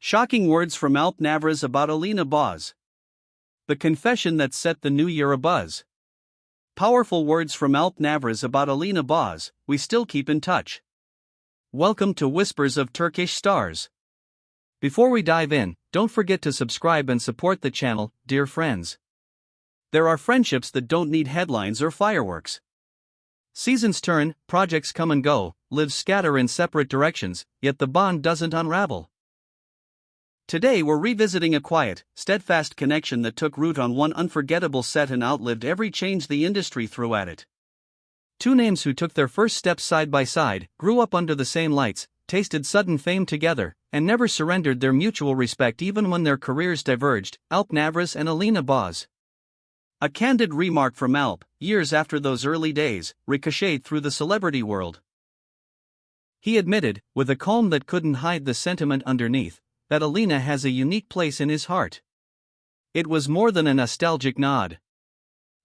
Shocking words from Alp Navruz about Alina Boz. The confession that set the new year abuzz. Powerful words from Alp Navruz about Alina Boz, we still keep in touch. Welcome to Whispers of Turkish Stars. Before we dive in, don't forget to subscribe and support the channel, dear friends. There are friendships that don't need headlines or fireworks. Seasons turn, projects come and go, lives scatter in separate directions, yet the bond doesn't unravel. Today we're revisiting a quiet, steadfast connection that took root on one unforgettable set and outlived every change the industry threw at it. Two names who took their first steps side by side, grew up under the same lights, tasted sudden fame together, and never surrendered their mutual respect even when their careers diverged, Alp Navruz and Alina Boz. A candid remark from Alp, years after those early days, ricocheted through the celebrity world. He admitted, with a calm that couldn't hide the sentiment underneath, that Alina has a unique place in his heart. It was more than a nostalgic nod.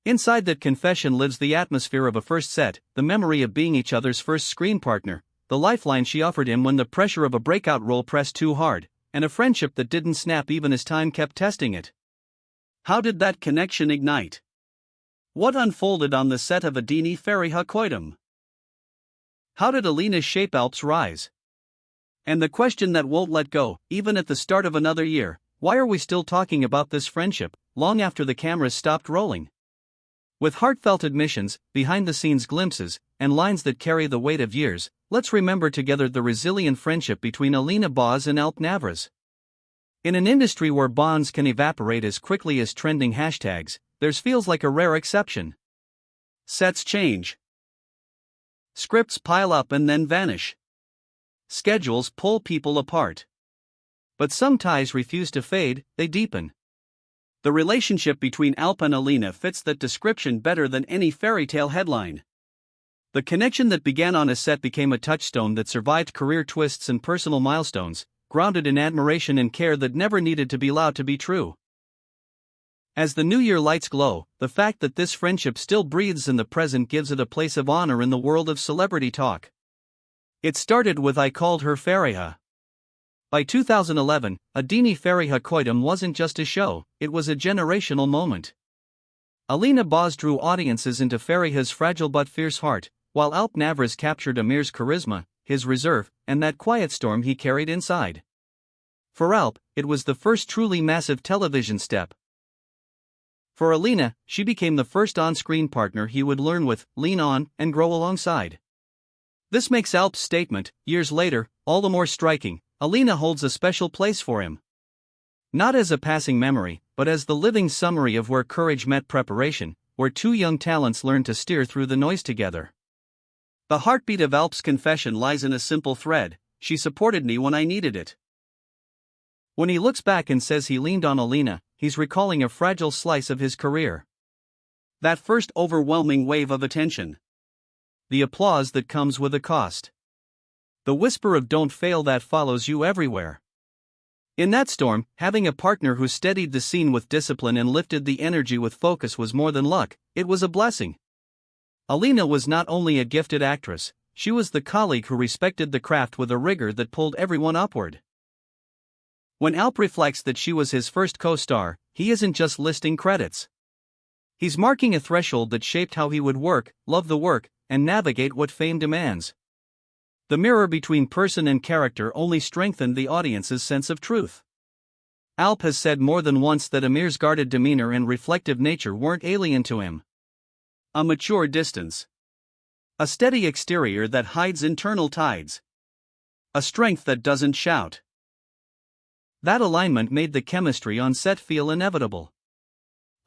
Inside that confession lives the atmosphere of a first set, the memory of being each other's first screen partner, the lifeline she offered him when the pressure of a breakout role pressed too hard, and a friendship that didn't snap even as time kept testing it. How did that connection ignite? What unfolded on the set of Adini Farhidum? How did Alina shape Alp's rise? And the question that won't let go, even at the start of another year, why are we still talking about this friendship, long after the cameras stopped rolling? With heartfelt admissions, behind-the-scenes glimpses, and lines that carry the weight of years, let's remember together the resilient friendship between Alina Boz and Alp Navruz. In an industry where bonds can evaporate as quickly as trending hashtags, theirs feels like a rare exception. Sets change. Scripts pile up and then vanish. Schedules pull people apart. But some ties refuse to fade, they deepen. The relationship between Alp and Alina fits that description better than any fairy tale headline. The connection that began on a set became a touchstone that survived career twists and personal milestones, grounded in admiration and care that never needed to be loud to be true. As the new year lights glow, the fact that this friendship still breathes in the present gives it a place of honor in the world of celebrity talk. It started with "I Called Her Fariha." By 2011, Adini Farhidum wasn't just a show, it was a generational moment. Alina Boz drew audiences into Fariha's fragile but fierce heart, while Alp Navruz captured Amir's charisma, his reserve, and that quiet storm he carried inside. For Alp, it was the first truly massive television step. For Alina, she became the first on-screen partner he would learn with, lean on, and grow alongside. This makes Alp's statement, years later, all the more striking. Alina holds a special place for him. Not as a passing memory, but as the living summary of where courage met preparation, where two young talents learned to steer through the noise together. The heartbeat of Alp's confession lies in a simple thread: she supported me when I needed it. When he looks back and says he leaned on Alina, he's recalling a fragile slice of his career. That first overwhelming wave of attention. The applause that comes with a cost. The whisper of "don't fail" that follows you everywhere. In that storm, having a partner who steadied the scene with discipline and lifted the energy with focus was more than luck, it was a blessing. Alina was not only a gifted actress, she was the colleague who respected the craft with a rigor that pulled everyone upward. When Alp reflects that she was his first co-star, he isn't just listing credits. He's marking a threshold that shaped how he would work, love the work, and navigate what fame demands. The mirror between person and character only strengthened the audience's sense of truth. Alp has said more than once that Amir's guarded demeanor and reflective nature weren't alien to him. A mature distance. A steady exterior that hides internal tides. A strength that doesn't shout. That alignment made the chemistry on set feel inevitable.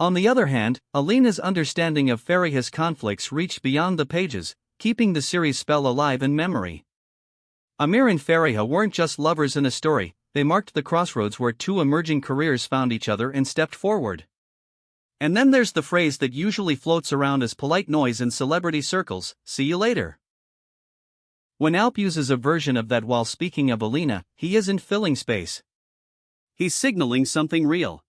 On the other hand, Alina's understanding of Fariha's conflicts reached beyond the pages, keeping the series' spell alive in memory. Amir and Fariha weren't just lovers in a story, they marked the crossroads where two emerging careers found each other and stepped forward. And then there's the phrase that usually floats around as polite noise in celebrity circles: "see you later." When Alp uses a version of that while speaking of Alina, he isn't filling space. He's signaling something real.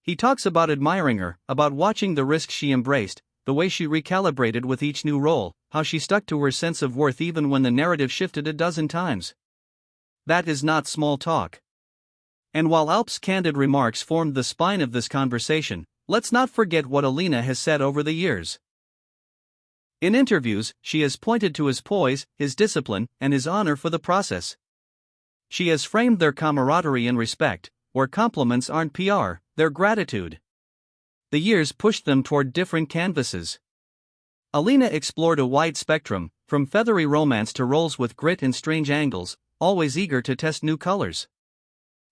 He talks about admiring her, about watching the risks she embraced, the way she recalibrated with each new role, how she stuck to her sense of worth even when the narrative shifted a dozen times. That is not small talk. And while Alp's candid remarks formed the spine of this conversation, let's not forget what Alina has said over the years. In interviews, she has pointed to his poise, his discipline, and his honor for the process. She has framed their camaraderie in respect, where compliments aren't PR, they're gratitude. The years pushed them toward different canvases. Alina explored a wide spectrum, from feathery romance to roles with grit and strange angles, always eager to test new colors.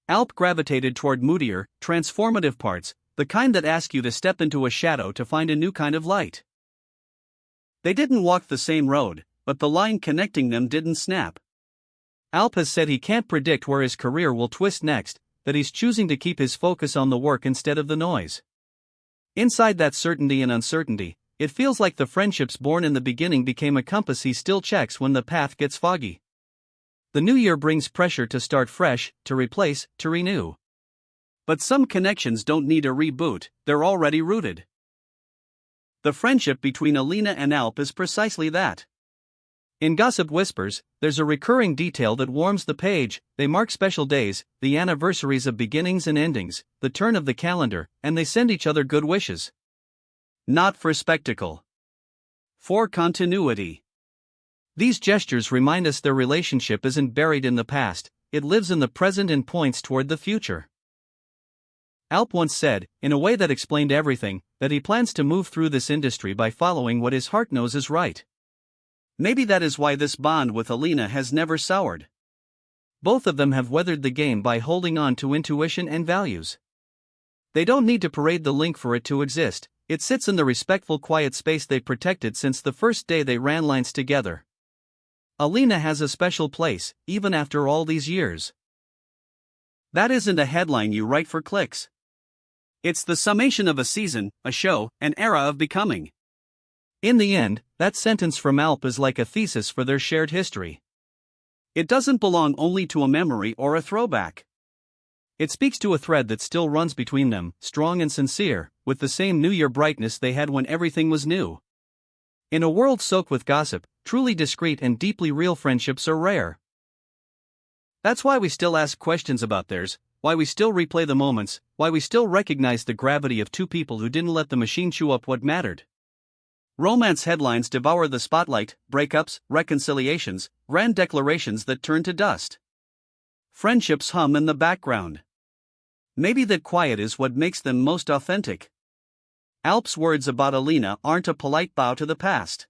Alp gravitated toward moodier, transformative parts, the kind that ask you to step into a shadow to find a new kind of light. They didn't walk the same road, but the line connecting them didn't snap. Alp has said he can't predict where his career will twist next, that he's choosing to keep his focus on the work instead of the noise. Inside that certainty and uncertainty, it feels like the friendships born in the beginning became a compass he still checks when the path gets foggy. The new year brings pressure to start fresh, to replace, to renew. But some connections don't need a reboot, they're already rooted. The friendship between Alina and Alp is precisely that. In Gossip Whispers, there's a recurring detail that warms the page. They mark special days, the anniversaries of beginnings and endings, the turn of the calendar, and they send each other good wishes. Not for spectacle. For continuity. These gestures remind us their relationship isn't buried in the past, it lives in the present and points toward the future. Alp once said, in a way that explained everything, that he plans to move through this industry by following what his heart knows is right. Maybe that is why this bond with Alina has never soured. Both of them have weathered the game by holding on to intuition and values. They don't need to parade the link for it to exist, it sits in the respectful quiet space they protected since the first day they ran lines together. Alina has a special place, even after all these years. That isn't a headline you write for clicks. It's the summation of a season, a show, an era of becoming. In the end, that sentence from Alp is like a thesis for their shared history. It doesn't belong only to a memory or a throwback. It speaks to a thread that still runs between them, strong and sincere, with the same New Year brightness they had when everything was new. In a world soaked with gossip, truly discreet and deeply real friendships are rare. That's why we still ask questions about theirs, why we still replay the moments, why we still recognize the gravity of two people who didn't let the machine chew up what mattered. Romance headlines devour the spotlight, breakups, reconciliations, grand declarations that turn to dust. Friendships hum in the background. Maybe that quiet is what makes them most authentic. Alp's words about Alina aren't a polite bow to the past.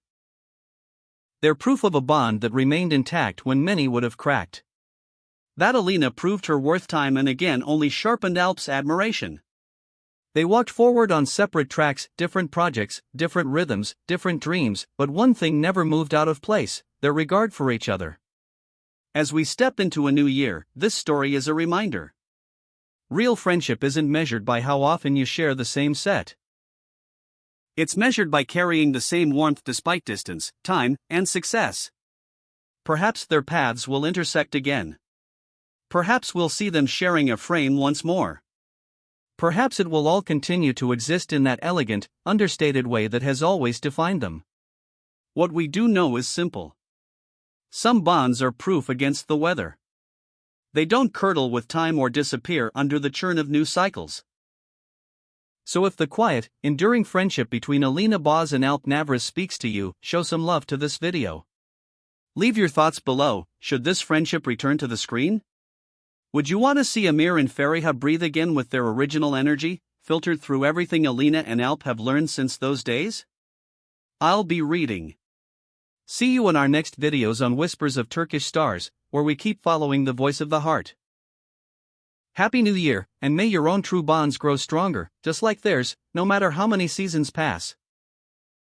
They're proof of a bond that remained intact when many would have cracked. That Alina proved her worth time and again only sharpened Alp's admiration. They walked forward on separate tracks, different projects, different rhythms, different dreams, but one thing never moved out of place: their regard for each other. As we step into a new year, this story is a reminder. Real friendship isn't measured by how often you share the same set. It's measured by carrying the same warmth despite distance, time, and success. Perhaps their paths will intersect again. Perhaps we'll see them sharing a frame once more. Perhaps it will all continue to exist in that elegant, understated way that has always defined them. What we do know is simple. Some bonds are proof against the weather. They don't curdle with time or disappear under the churn of new cycles. So if the quiet, enduring friendship between Alina Boz and Alp Navruz speaks to you, show some love to this video. Leave your thoughts below. Should this friendship return to the screen? Would you want to see Amir and Farhidum breathe again with their original energy, filtered through everything Alina and Alp have learned since those days? I'll be reading. See you in our next videos on Whispers of Turkish Stars, where we keep following the voice of the heart. Happy New Year, and may your own true bonds grow stronger, just like theirs, no matter how many seasons pass.